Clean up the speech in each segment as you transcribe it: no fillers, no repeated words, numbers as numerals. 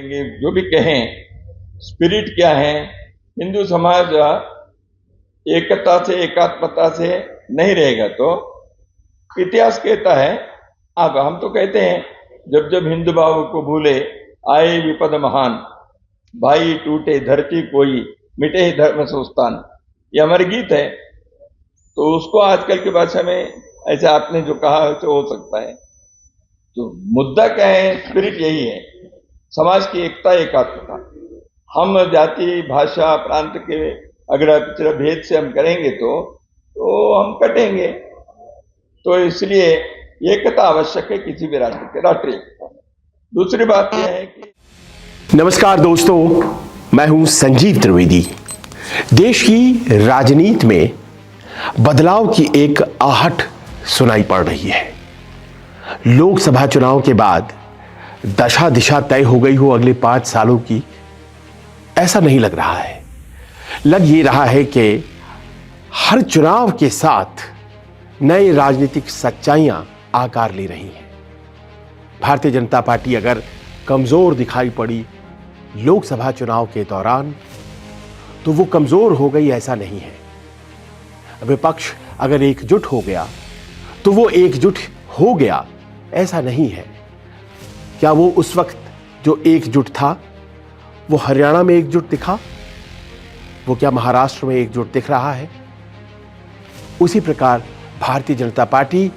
जो भी कहें, स्पिरिट क्या है, हिंदू समाज एकता से, एकात्मता से नहीं रहेगा तो इतिहास कहता है। अब हम तो कहते हैं जब जब हिंदू भाव को भूले आए विपद महान, भाई टूटे धरती कोई, मिटे धर्म संस्थान, ये हमारे गीत है। तो उसको आजकल की भाषा में ऐसे आपने जो कहा वैसे हो सकता है। तो मुद्दा क्या है, स्पिरिट यही है, समाज की एकता, एकात्मता। हम जाति, भाषा, प्रांत के अगर पिछड़ा भेद से हम करेंगे तो हम कटेंगे। तो इसलिए एकता आवश्यक है किसी भी राष्ट्र के, राष्ट्रीय एकता। दूसरी बात यह है कि नमस्कार दोस्तों, मैं हूं संजीव त्रिवेदी। देश की राजनीति में बदलाव की एक आहट सुनाई पड़ रही है। लोकसभा चुनाव के बाद दशा दिशा तय हो गई हो अगले 5 सालों की, ऐसा नहीं लग रहा है। लग ये रहा है कि हर चुनाव के साथ नई राजनीतिक सच्चाइयां आकार ले रही हैं। भारतीय जनता पार्टी अगर कमजोर दिखाई पड़ी लोकसभा चुनाव के दौरान, तो वो कमजोर हो गई ऐसा नहीं है। विपक्ष अगर एकजुट हो गया तो वो एकजुट हो गया ऐसा नहीं है। क्या वो उस वक्त जो एकजुट था वो हरियाणा में एकजुट दिखा? वो क्या महाराष्ट्र में एकजुट दिख रहा है? उसी प्रकार भारतीय जनता पार्टी,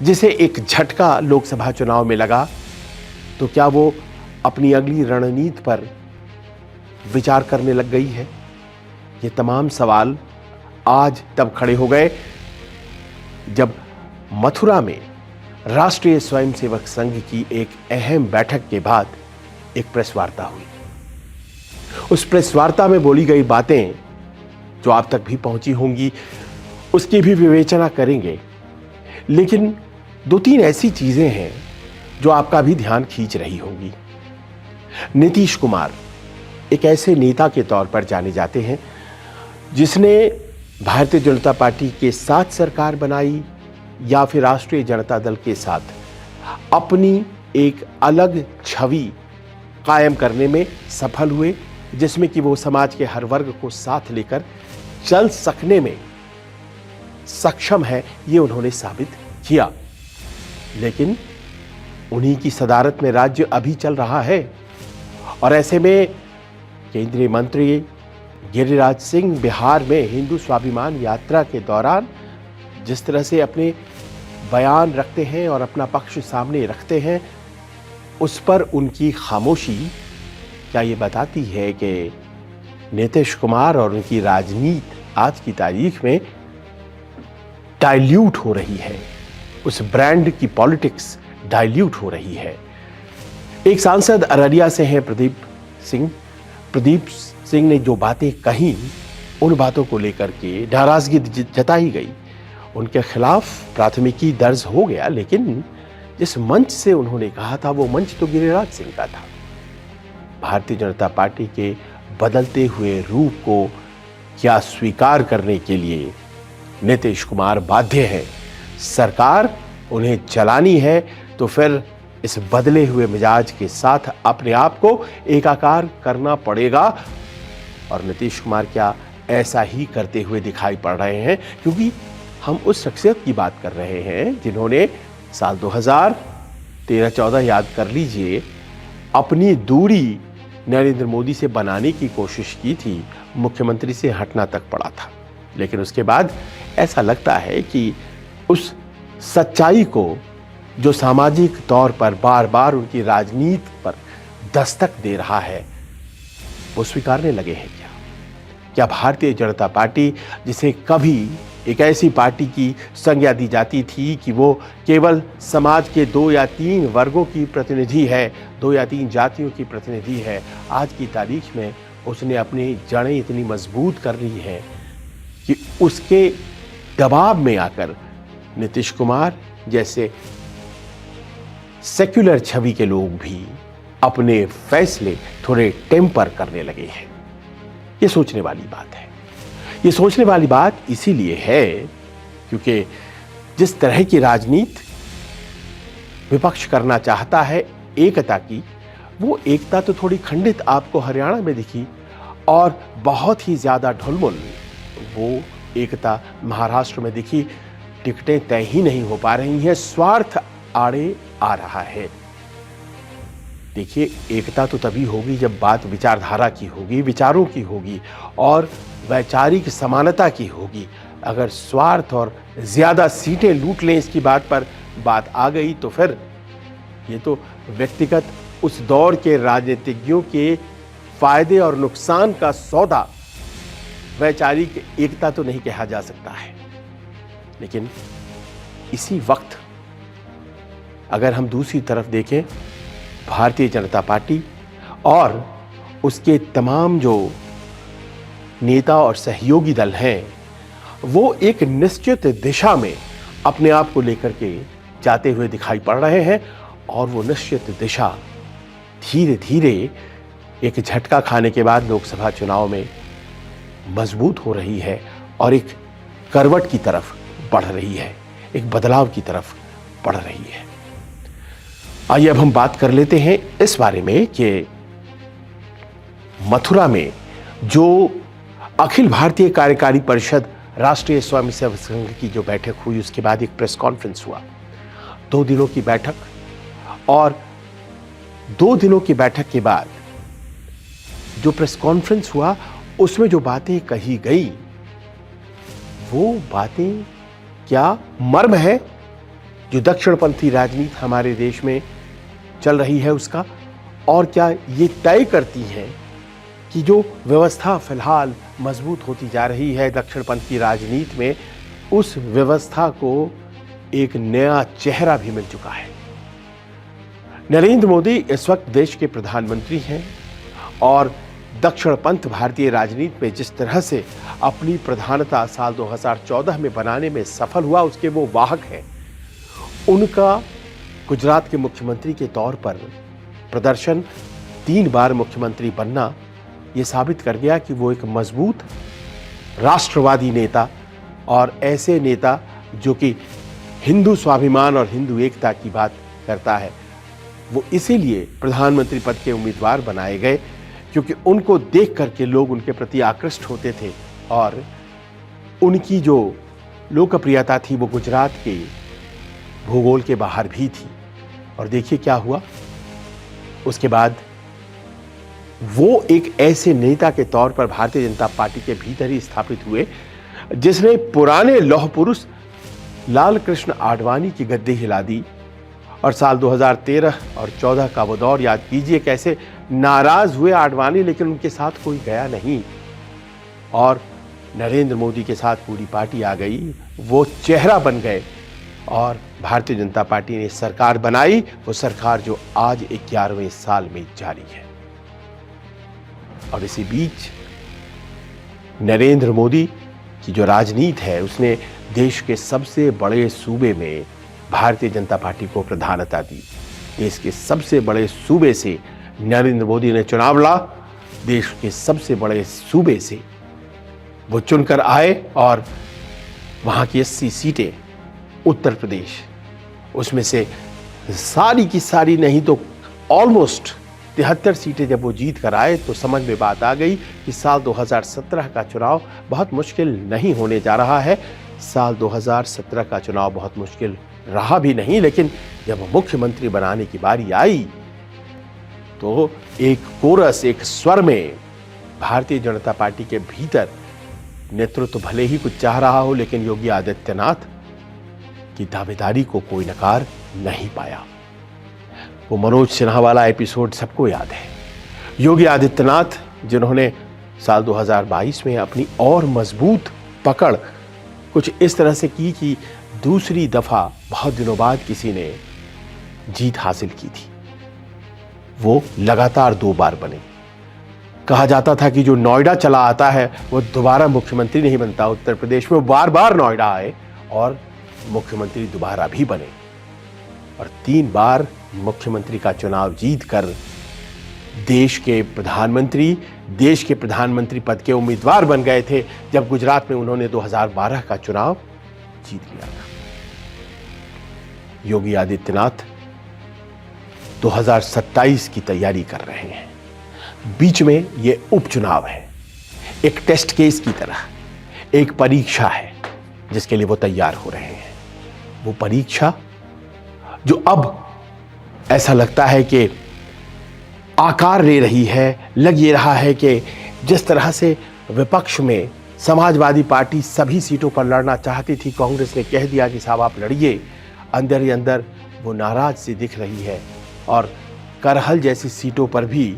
जिसे एक झटका लोकसभा चुनाव में लगा, तो क्या वो अपनी अगली रणनीति पर विचार करने लग गई है? ये तमाम सवाल आज तब खड़े हो गए जब मथुरा में राष्ट्रीय स्वयंसेवक संघ की एक अहम बैठक के बाद एक प्रेस वार्ता हुई। उस प्रेस वार्ता में बोली गई बातें जो आप तक भी पहुंची होंगी, उसकी भी विवेचना करेंगे। लेकिन 2-3 ऐसी चीजें हैं जो आपका भी ध्यान खींच रही होंगी। नीतीश कुमार एक ऐसे नेता के तौर पर जाने जाते हैं जिसने भारतीय जनता पार्टी के साथ सरकार बनाई या फिर राष्ट्रीय जनता दल के साथ अपनी एक अलग छवि कायम करने में सफल हुए, जिसमें कि वो समाज के हर वर्ग को साथ लेकर चल सकने में सक्षम है, ये उन्होंने साबित किया। लेकिन उन्हीं की सदारत में राज्य अभी चल रहा है और ऐसे में केंद्रीय मंत्री गिरिराज सिंह बिहार में हिंदू स्वाभिमान यात्रा के दौरान जिस तरह से अपने बयान रखते हैं और अपना पक्ष सामने रखते हैं, उस पर उनकी खामोशी क्या ये बताती है कि नीतीश कुमार और उनकी राजनीति आज की तारीख में डाइल्यूट हो रही है, उस ब्रांड की पॉलिटिक्स डाइल्यूट हो रही है। एक सांसद अररिया से हैं प्रदीप सिंह ने जो बातें कही, उन बातों को लेकर के नाराजगी जताई गई। उनके खिलाफ प्राथमिकी दर्ज हो गया, लेकिन जिस मंच से उन्होंने कहा था वो मंच तो गिरिराज सिंह का था। भारतीय जनता पार्टी के बदलते हुए रूप को क्या स्वीकार करने के लिए नीतीश कुमार बाध्य है। सरकार उन्हें चलानी है तो फिर इस बदले हुए मिजाज के साथ अपने आप को एकाकार करना पड़ेगा। और नीतीश कुमार क्या ऐसा ही करते हुए दिखाई पड़ रहे हैं, क्योंकि हम उस शख्सियत की बात कर रहे हैं जिन्होंने साल 2013-14 याद कर लीजिए, अपनी दूरी नरेंद्र मोदी से बनाने की कोशिश की थी, मुख्यमंत्री से हटना तक पड़ा था। लेकिन उसके बाद ऐसा लगता है कि उस सच्चाई को जो सामाजिक तौर पर बार बार उनकी राजनीति पर दस्तक दे रहा है, वो स्वीकारने लगे हैं। क्या भारतीय जनता पार्टी, जिसे कभी एक ऐसी पार्टी की संज्ञा दी जाती थी कि वो केवल समाज के 2 या 3 वर्गों की प्रतिनिधि है, 2 या 3 जातियों की प्रतिनिधि है, आज की तारीख में उसने अपनी जड़ें इतनी मजबूत कर ली हैं कि उसके दबाव में आकर नीतीश कुमार जैसे सेक्युलर छवि के लोग भी अपने फैसले थोड़े टेम्पर करने लगे हैं। ये सोचने वाली बात है। ये सोचने वाली बात इसीलिए है क्योंकि जिस तरह की राजनीति विपक्ष करना चाहता है एकता की, वो एकता तो थोड़ी खंडित आपको हरियाणा में दिखी और बहुत ही ज्यादा ढुलमुल वो एकता महाराष्ट्र में दिखी। टिकटें तय ही नहीं हो पा रही हैं, स्वार्थ आड़े आ रहा है। देखिए, एकता तो तभी होगी जब बात विचारधारा की होगी, विचारों की होगी और वैचारिक समानता की होगी। अगर स्वार्थ और ज्यादा सीटें लूट लें इसकी बात पर बात आ गई तो फिर ये तो व्यक्तिगत उस दौर के राजनीतिज्ञों के फायदे और नुकसान का सौदा, वैचारिक एकता तो नहीं कहा जा सकता है। लेकिन इसी वक्त अगर हम दूसरी तरफ देखें, भारतीय जनता पार्टी और उसके तमाम जो नेता और सहयोगी दल हैं, वो एक निश्चित दिशा में अपने आप को लेकर के जाते हुए दिखाई पड़ रहे हैं और वो निश्चित दिशा धीरे धीरे एक झटका खाने के बाद लोकसभा चुनाव में मजबूत हो रही है और एक करवट की तरफ बढ़ रही है, एक बदलाव की तरफ बढ़ रही है। आइए अब हम बात कर लेते हैं इस बारे में कि मथुरा में जो अखिल भारतीय कार्यकारी परिषद राष्ट्रीय स्वयंसेवक संघ की जो बैठक हुई, उसके बाद एक प्रेस कॉन्फ्रेंस हुआ। 2 दिनों की बैठक, और 2 दिनों की बैठक के बाद जो प्रेस कॉन्फ्रेंस हुआ उसमें जो बातें कही गई, वो बातें क्या मर्म है जो दक्षिणपंथी राजनीति हमारे देश में चल रही है उसका, और क्या ये तय करती है कि जो व्यवस्था फिलहाल मजबूत होती जा रही है दक्षिणपंथी राजनीति में, उस व्यवस्था को एक नया चेहरा भी मिल चुका है। नरेंद्र मोदी इस वक्त देश के प्रधानमंत्री हैं और दक्षिणपंथ भारतीय राजनीति में जिस तरह से अपनी प्रधानता साल 2014 में बनाने में सफल हुआ, उसके वो वाहक हैं। उनका गुजरात के मुख्यमंत्री के तौर पर प्रदर्शन, 3 बार मुख्यमंत्री बनना, ये साबित कर गया कि वो एक मजबूत राष्ट्रवादी नेता और ऐसे नेता जो कि हिंदू स्वाभिमान और हिंदू एकता की बात करता है, वो इसीलिए प्रधानमंत्री पद के उम्मीदवार बनाए गए क्योंकि उनको देख करके लोग उनके प्रति आकृष्ट होते थे और उनकी जो लोकप्रियता थी वो गुजरात के भूगोल के बाहर भी थी। और देखिए क्या हुआ, उसके बाद वो एक ऐसे नेता के तौर पर भारतीय जनता पार्टी के भीतर ही स्थापित हुए जिसने पुराने लौह पुरुष लाल कृष्ण आडवाणी की गद्दी हिला दी। और साल 2013 और 14 का वो दौर याद कीजिए, कैसे नाराज हुए आडवाणी, लेकिन उनके साथ कोई गया नहीं और नरेंद्र मोदी के साथ पूरी पार्टी आ गई, वो चेहरा बन गए और भारतीय जनता पार्टी ने सरकार बनाई, वो सरकार जो आज 11वें साल में जारी है। और इसी बीच नरेंद्र मोदी की जो राजनीति है, उसने देश के सबसे बड़े सूबे में भारतीय जनता पार्टी को प्रधानता दी। देश के सबसे बड़े सूबे से नरेंद्र मोदी ने चुनाव लड़ा, देश के सबसे बड़े सूबे से वो चुनकर आए और वहां की 80 सीटें उत्तर प्रदेश, उसमें से सारी की सारी नहीं तो ऑलमोस्ट 73 सीटें जब वो जीत कर आए तो समझ में बात आ गई कि साल 2017 का चुनाव बहुत मुश्किल नहीं होने जा रहा है। साल 2017 का चुनाव बहुत मुश्किल रहा भी नहीं, लेकिन जब मुख्यमंत्री बनाने की बारी आई तो एक कोरस, एक स्वर में भारतीय जनता पार्टी के भीतर नेतृत्व भले ही कुछ चाह रहा हो, लेकिन योगी आदित्यनाथ की दावेदारी को कोई नकार नहीं पाया। वो मनोज सिन्हा वाला एपिसोड सबको याद है। योगी आदित्यनाथ जिन्होंने साल 2022 में अपनी और मजबूत पकड़ कुछ इस तरह से की कि दूसरी दफा बहुत दिनों बाद किसी ने जीत हासिल की थी। वो लगातार 2 बार बने। कहा जाता था कि जो नोएडा चला आता है वो दोबारा मुख्यमंत्री नहीं बनता। उत्तर प्रदेश में बार बार नोएडा आए और मुख्यमंत्री दोबारा भी बने और 3 बार मुख्यमंत्री का चुनाव जीतकर देश के प्रधानमंत्री पद के उम्मीदवार बन गए थे जब गुजरात में उन्होंने 2012 का चुनाव जीत लिया था। योगी आदित्यनाथ 2027 की तैयारी कर रहे हैं। बीच में ये उपचुनाव है, एक टेस्ट केस की तरह, एक परीक्षा है जिसके लिए वो तैयार हो रहे हैं। वो परीक्षा जो अब ऐसा लगता है कि आकार ले रही है। लग ये रहा है कि जिस तरह से विपक्ष में समाजवादी पार्टी सभी सीटों पर लड़ना चाहती थी, कांग्रेस ने कह दिया कि साहब आप लड़िए, अंदर ही अंदर वो नाराज सी दिख रही है। और करहल जैसी सीटों पर भी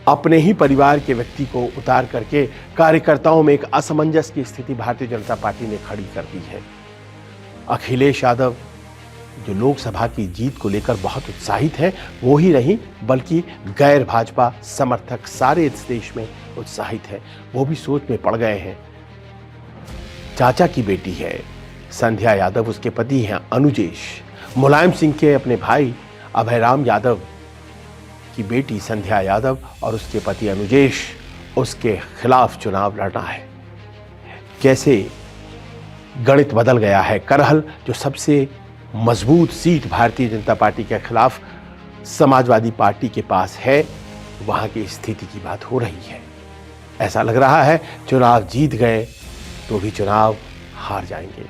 अपने ही परिवार के व्यक्ति को उतार करके कार्यकर्ताओं में एक असमंजस की स्थिति भारतीय जनता पार्टी ने खड़ी कर दी है। अखिलेश यादव जो लोकसभा की जीत को लेकर बहुत उत्साहित हैं, वो ही नहीं बल्कि गैर भाजपा समर्थक सारे इस देश में उत्साहित हैं। वो भी सोच में पड़ गए हैं। चाचा की बेटी है संध्या यादव, उसके पति हैं अनुजेश, मुलायम सिंह के अपने भाई अभयराम यादव की बेटी संध्या यादव और उसके पति अनुजेश, उसके खिलाफ चुनाव लड़ना है। कैसे गणित बदल गया है। करहल जो सबसे मजबूत सीट भारतीय जनता पार्टी के खिलाफ समाजवादी पार्टी के पास है, वहां की स्थिति की बात हो रही है। ऐसा लग रहा है चुनाव जीत गए तो भी चुनाव हार जाएंगे।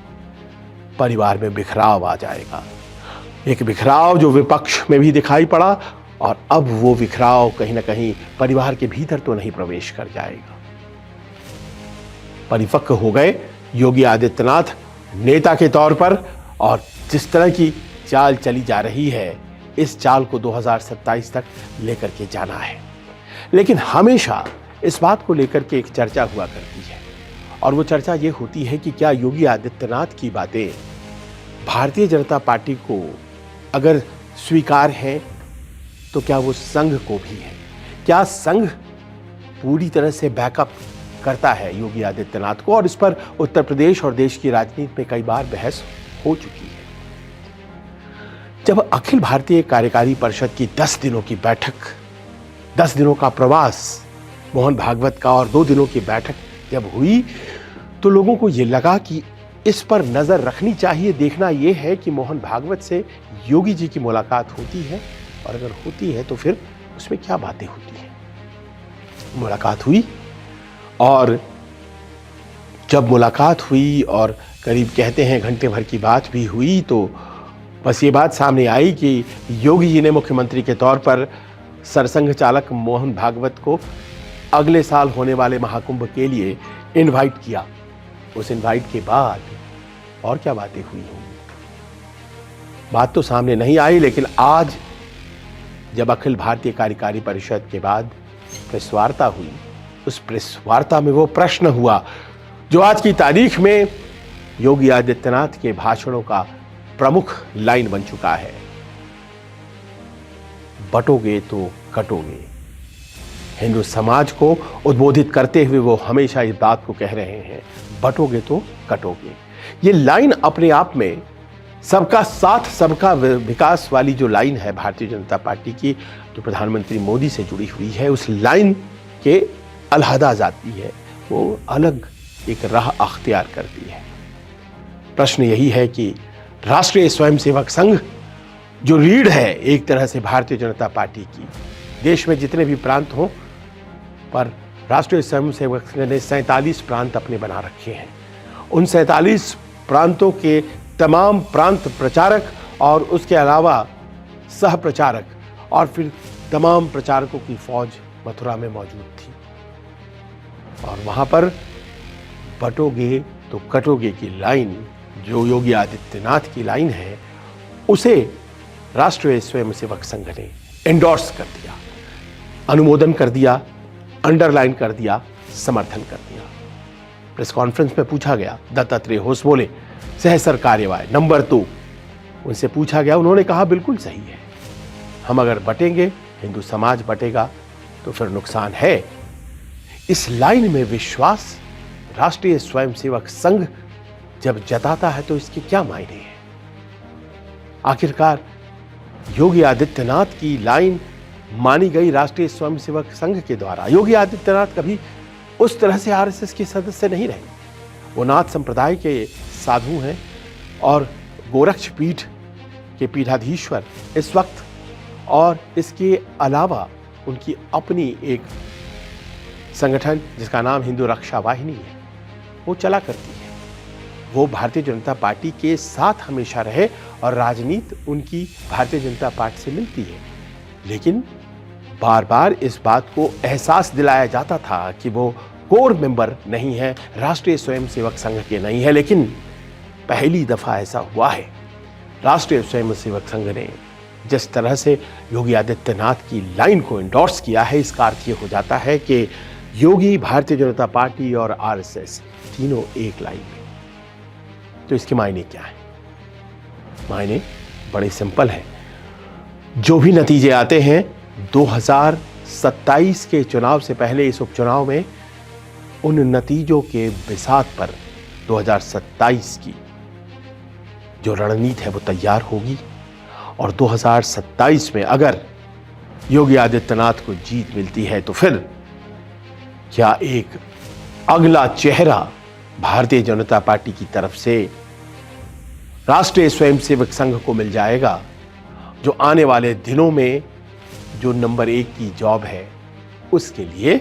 परिवार में बिखराव आ जाएगा, एक बिखराव जो विपक्ष में भी दिखाई पड़ा, और अब वो बिखराव कहीं ना कहीं परिवार के भीतर तो नहीं प्रवेश कर जाएगा। परिपक्व हो गए योगी आदित्यनाथ नेता के तौर पर, और जिस तरह की चाल चली जा रही है, इस चाल को 2027 तक लेकर के जाना है। लेकिन हमेशा इस बात को लेकर के एक चर्चा हुआ करती है, और वो चर्चा ये होती है कि क्या योगी आदित्यनाथ की बातें भारतीय जनता पार्टी को अगर स्वीकार है तो क्या वो संघ को भी है। क्या संघ पूरी तरह से बैकअप करता है योगी आदित्यनाथ को, और इस पर उत्तर प्रदेश और देश की राजनीति में कई बार बहस हो चुकी है। जब अखिल भारतीय कार्यकारी परिषद की 10 दिनों की बैठक, 10 दिनों का प्रवास मोहन भागवत का और 2 दिनों की बैठक जब हुई, तो लोगों को यह लगा कि इस पर नजर रखनी चाहिए। देखना यह है कि मोहन भागवत से योगी जी की मुलाकात होती है, और अगर होती है तो फिर उसमें क्या बातें होती हैं। मुलाकात हुई, और जब मुलाकात हुई और करीब कहते हैं घंटे भर की बात भी हुई, तो बस ये बात सामने आई कि योगी जी ने मुख्यमंत्री के तौर पर सरसंघ चालक मोहन भागवत को अगले साल होने वाले महाकुंभ के लिए इनवाइट किया। उस इनवाइट के बाद और क्या बातें हुई होंगी, बात तो सामने नहीं आई। लेकिन आज जब अखिल भारतीय कार्यकारी परिषद के बाद प्रेस वार्ता हुई, उस प्रेस वार्ता में वो प्रश्न हुआ जो आज की तारीख में योगी आदित्यनाथ के भाषणों का प्रमुख लाइन बन चुका है। बटोगे तो कटोगे। हिंदू समाज को उद्बोधित करते हुए वो हमेशा इस बात को कह रहे हैं, बटोगे तो कटोगे। ये लाइन अपने आप में सबका साथ सबका विकास वाली जो लाइन है भारतीय जनता पार्टी की, जो प्रधानमंत्री मोदी से जुड़ी हुई है, उस लाइन के अलहदा जाती है, वो अलग एक राह अख्तियार करती है। प्रश्न यही है कि राष्ट्रीय स्वयंसेवक संघ जो रीढ़ है एक तरह से भारतीय जनता पार्टी की, देश में जितने भी प्रांत हों, पर राष्ट्रीय स्वयंसेवक संघ ने 47 प्रांत अपने बना रखे हैं। उन 47 प्रांतों के तमाम प्रांत प्रचारक और उसके अलावा सह प्रचारक और फिर तमाम प्रचारकों की फौज मथुरा में मौजूद थी, और वहां पर बटोगे तो कटोगे की लाइन जो योगी आदित्यनाथ की लाइन है, उसे राष्ट्रीय स्वयंसेवक संघ ने एंडोर्स कर दिया, अनुमोदन कर दिया, अंडरलाइन कर दिया, समर्थन कर दिया। प्रेस कॉन्फ्रेंस में पूछा गया, दत्तात्रेय होस बोले सहसर कार्यवाही नंबर 2, उनसे पूछा गया, उन्होंने कहा बिल्कुल सही है, हम अगर बटेंगे, हिंदू समाज बटेगा तो फिर नुकसान है। इस लाइन में विश्वास राष्ट्रीय स्वयंसेवक संघ जब जताता है तो इसके क्या मायने हैं। आखिरकार योगी आदित्यनाथ की लाइन मानी गई राष्ट्रीय स्वयंसेवक संघ के द्वारा। योगी आदित्यनाथ कभी उस तरह से आरएसएस के सदस्य नहीं रहे, वो नाथ संप्रदाय के साधु हैं और गोरक्ष पीठ के पीठाधीश्वर इस वक्त, और इसके अलावा उनकी अपनी एक संगठन जिसका नाम हिंदू रक्षा वाहिनी है, वो चला करती है। वो भारतीय जनता पार्टी के साथ हमेशा रहे और राजनीति उनकी भारतीय जनता पार्टी से मिलती है। लेकिन बार बार इस बात को एहसास दिलाया जाता था कि वो कोर मेंबर नहीं है, राष्ट्रीय स्वयंसेवक संघ के नहीं है। लेकिन पहली दफा ऐसा हुआ है। राष्ट्रीय स्वयंसेवक संघ ने जिस तरह से योगी आदित्यनाथ की लाइन को एंडोर्स किया है, इसका अर्थ ये हो जाता है कि योगी, भारतीय जनता पार्टी और आरएसएस तीनों एक लाइन में। तो इसके मायने क्या है? मायने बड़े सिंपल है। जो भी नतीजे आते हैं 2027 के चुनाव से पहले इस उपचुनाव में, उन नतीजों के बिसात पर 2027 की जो रणनीति है वो तैयार होगी। और 2027 में अगर योगी आदित्यनाथ को जीत मिलती है तो फिर क्या एक अगला चेहरा भारतीय जनता पार्टी की तरफ से राष्ट्रीय स्वयंसेवक संघ को मिल जाएगा, जो आने वाले दिनों में जो नंबर 1 की जॉब है उसके लिए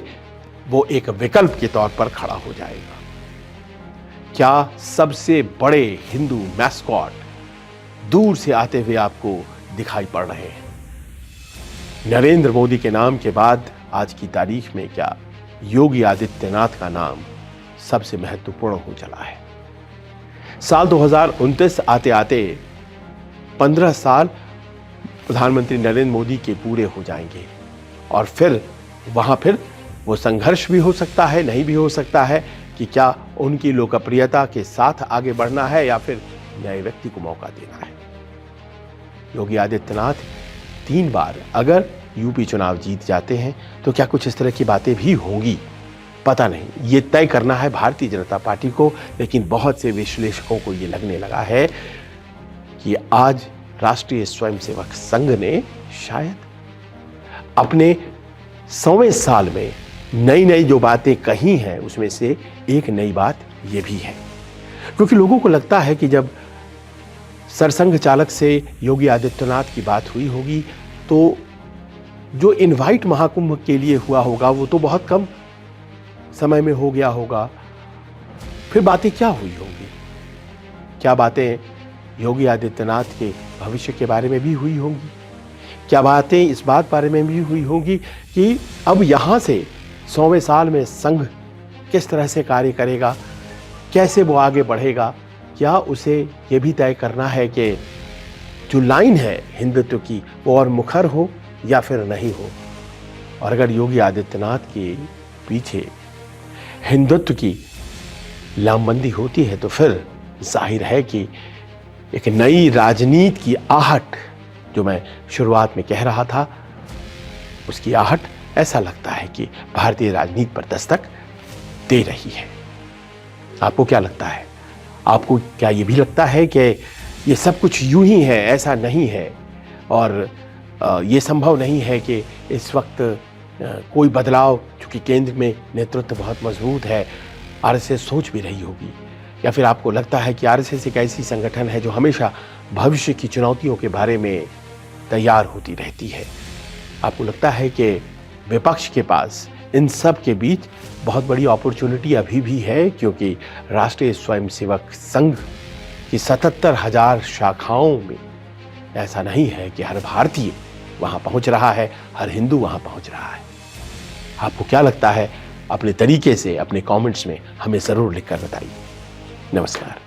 वो एक विकल्प के तौर पर खड़ा हो जाएगा। क्या सबसे बड़े हिंदू मैस्कॉट दूर से आते हुए आपको दिखाई पड़ रहे हैं? नरेंद्र मोदी के नाम के बाद आज की तारीख में क्या योगी आदित्यनाथ का नाम सबसे महत्वपूर्ण हो चला है? साल 2029 आते आते 15 साल प्रधानमंत्री नरेंद्र मोदी के पूरे हो जाएंगे और फिर वहां वो संघर्ष भी हो सकता है, नहीं भी हो सकता है कि क्या उनकी लोकप्रियता के साथ आगे बढ़ना है या फिर नए व्यक्ति को मौका देना है। योगी आदित्यनाथ 3 बार अगर यूपी चुनाव जीत जाते हैं तो क्या कुछ इस तरह की बातें भी होंगी? पता नहीं, ये तय करना है भारतीय जनता पार्टी को। लेकिन बहुत से विश्लेषकों को ये लगने लगा है कि आज राष्ट्रीय स्वयंसेवक संघ ने शायद अपने 100वें साल में नई नई जो बातें कही हैं उसमें से एक नई बात ये भी है, क्योंकि लोगों को लगता है कि जब सरसंघ चालक से योगी आदित्यनाथ की बात हुई होगी तो जो इनवाइट महाकुंभ के लिए हुआ होगा वो तो बहुत कम समय में हो गया होगा। फिर बातें क्या हुई होंगी? क्या बातें योगी आदित्यनाथ के भविष्य के बारे में भी हुई होंगी? क्या बातें इस बात बारे में भी हुई होंगी कि अब यहां से 100वें साल में संघ किस तरह से कार्य करेगा, कैसे वो आगे बढ़ेगा? क्या उसे ये भी तय करना है कि जो लाइन है हिंदुत्व की वो और मुखर हो या फिर नहीं हो? और अगर योगी आदित्यनाथ के पीछे हिंदुत्व की लामबंदी होती है तो फिर जाहिर है कि एक नई राजनीति की आहट, जो मैं शुरुआत में कह रहा था, उसकी आहट ऐसा लगता है कि भारतीय राजनीति पर दस्तक दे रही है। आपको क्या लगता है? आपको क्या ये भी लगता है कि ये सब कुछ यूं ही है, ऐसा नहीं है और ये संभव नहीं है कि इस वक्त कोई बदलाव, चूंकि केंद्र में नेतृत्व बहुत मजबूत है, आरएसएस सोच भी रही होगी? या फिर आपको लगता है कि आरएसएस एक ऐसी संगठन है जो हमेशा भविष्य की चुनौतियों के बारे में तैयार होती रहती है? आपको लगता है कि विपक्ष के पास इन सब के बीच बहुत बड़ी अपॉर्चुनिटी अभी भी है, क्योंकि राष्ट्रीय स्वयंसेवक संघ की 77,000 शाखाओं में ऐसा नहीं है कि हर भारतीय वहां पहुंच रहा है, हर हिंदू वहां पहुंच रहा है। आपको क्या लगता है? अपने तरीके से अपने कमेंट्स में हमें जरूर लिखकर बताइए। नमस्कार।